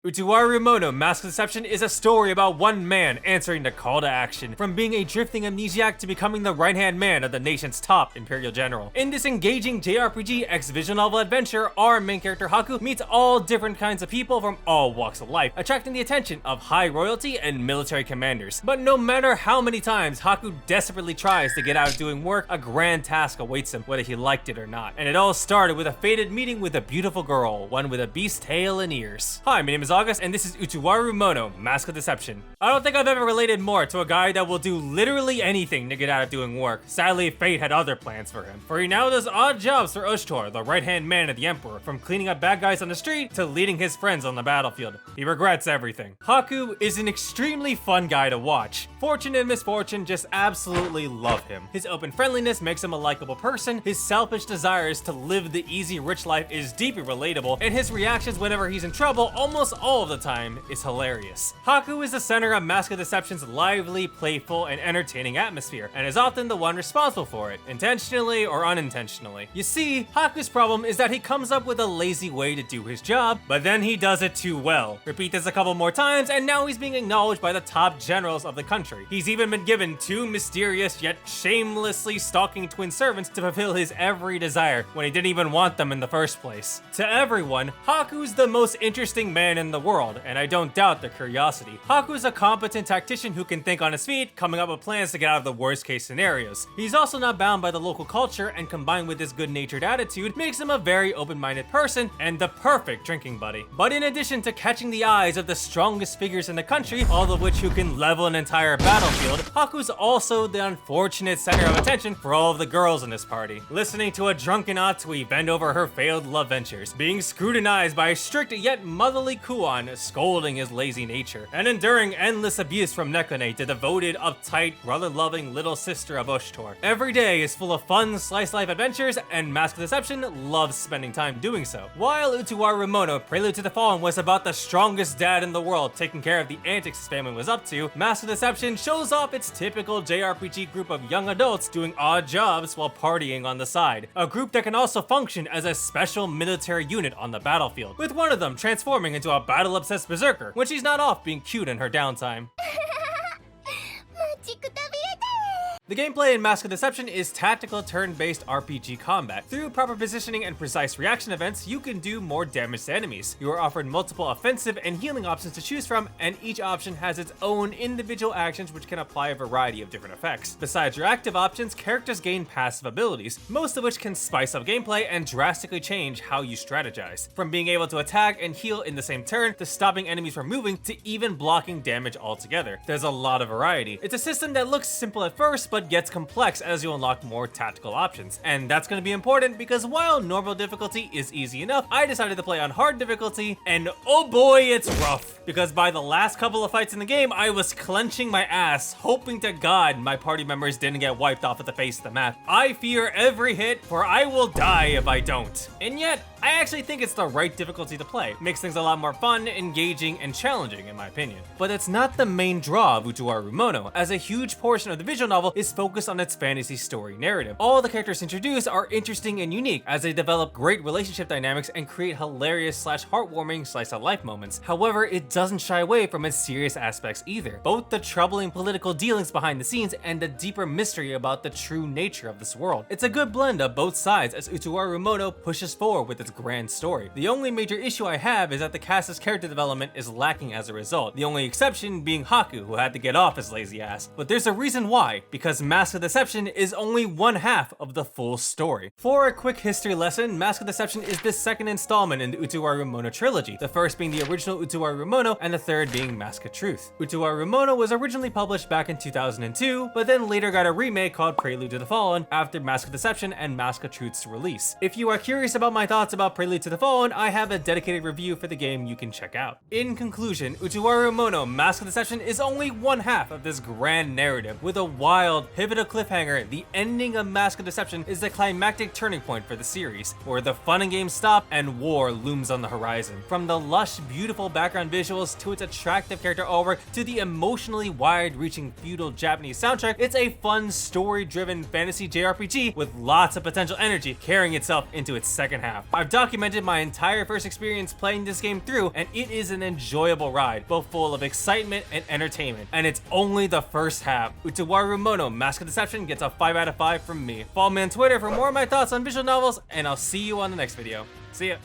Utawarerumono Mask of Deception is a story about one man answering the call to action, from being a drifting amnesiac to becoming the right-hand man of the nation's top Imperial general. In this engaging JRPG visual novel adventure, our main character Haku meets all different kinds of people from all walks of life, attracting the attention of high royalty and military commanders. But no matter how many times Haku desperately tries to get out of doing work, a grand task awaits him, whether he liked it or not. And it all started with a fated meeting with a beautiful girl, one with a beast tail and ears. Hi, my name is August, and this is Utawarerumono Mask of Deception. I don't think I've ever related more to a guy that will do literally anything to get out of doing work. Sadly, fate had other plans for him, for he now does odd jobs for Ushtor, the right-hand man of the Emperor, from cleaning up bad guys on the street to leading his friends on the battlefield. He regrets everything. Haku is an extremely fun guy to watch. Fortune and misfortune just absolutely love him. His open friendliness makes him a likable person, his selfish desires to live the easy, rich life is deeply relatable, and his reactions whenever he's in trouble almost all of the time is hilarious. Haku is the center of Mask of Deception's lively, playful, and entertaining atmosphere, and is often the one responsible for it, intentionally or unintentionally. You see, Haku's problem is that he comes up with a lazy way to do his job, but then he does it too well. Repeat this a couple more times, and now he's being acknowledged by the top generals of the country. He's even been given two mysterious yet shamelessly stalking twin servants to fulfill his every desire when he didn't even want them in the first place. To everyone, Haku's the most interesting man in the world, and I don't doubt their curiosity. Haku's a competent tactician who can think on his feet, coming up with plans to get out of the worst case scenarios. He's also not bound by the local culture, and combined with his good-natured attitude, makes him a very open-minded person and the perfect drinking buddy. But in addition to catching the eyes of the strongest figures in the country, all of which who can level an entire battlefield, Haku's also the unfortunate center of attention for all of the girls in his party. Listening to a drunken Atsui bend over her failed love ventures, being scrutinized by a strict yet motherly Kuon scolding his lazy nature, and enduring endless abuse from Nekone, the devoted, uptight, brother-loving little sister of Ushtor. Every day is full of fun slice-life adventures, and Mask of Deception loves spending time doing so. While Utawarerumono Prelude to the Fallen was about the strongest dad in the world taking care of the antics his family was up to, Mask of Deception shows off its typical JRPG group of young adults doing odd jobs while partying on the side. A group that can also function as a special military unit on the battlefield, with one of them transforming into a battle-obsessed berserker when she's not off being cute in her downtime. The gameplay in Mask of Deception is tactical turn-based RPG combat. Through proper positioning and precise reaction events, you can do more damage to enemies. You are offered multiple offensive and healing options to choose from, and each option has its own individual actions which can apply a variety of different effects. Besides your active options, characters gain passive abilities, most of which can spice up gameplay and drastically change how you strategize. From being able to attack and heal in the same turn, to stopping enemies from moving, to even blocking damage altogether. There's a lot of variety. It's a system that looks simple at first, but gets complex as you unlock more tactical options. And that's going to be important because while normal difficulty is easy enough, I decided to play on hard difficulty, and oh boy, it's rough. Because by the last couple of fights in the game, I was clenching my ass, hoping to God my party members didn't get wiped off at the face of the map. I fear every hit, for I will die if I don't. And yet, I actually think it's the right difficulty to play. It makes things a lot more fun, engaging, and challenging in my opinion. But it's not the main draw of Utawarerumono, as a huge portion of the visual novel is focused on its fantasy story narrative. All the characters introduced are interesting and unique, as they develop great relationship dynamics and create hilarious / heartwarming slice-of-life moments. However, it doesn't shy away from its serious aspects either. Both the troubling political dealings behind the scenes and the deeper mystery about the true nature of this world. It's a good blend of both sides as Utawarerumono pushes forward with its grand story. The only major issue I have is that the cast's character development is lacking as a result, the only exception being Haku, who had to get off his lazy ass. But there's a reason why, because Mask of Deception is only one half of the full story. For a quick history lesson, Mask of Deception is the second installment in the Utawarerumono trilogy, the first being the original Utawarerumono and the third being Mask of Truth. Utawarerumono was originally published back in 2002, but then later got a remake called Prelude to the Fallen after Mask of Deception and Mask of Truth's release. If you are curious about my thoughts about Prelude to the Fallen, I have a dedicated review for the game you can check out. In conclusion, Utawarerumono Mask of Deception is only one half of this grand narrative, with a wild unrevealed, pivotal cliffhanger, the ending of Mask of Deception is the climactic turning point for the series, where the fun and games stop and war looms on the horizon. From the lush, beautiful background visuals to its attractive character artwork to the emotionally wide-reaching feudal Japanese soundtrack, it's a fun, story-driven fantasy JRPG with lots of potential energy carrying itself into its second half. I've documented my entire first experience playing this game through, and it is an enjoyable ride, both full of excitement and entertainment, and it's only the first half. Utawarerumono Mask of Deception gets a 5 out of 5 from me. Follow me on Twitter for more of my thoughts on visual novels, and I'll see you on the next video. See ya!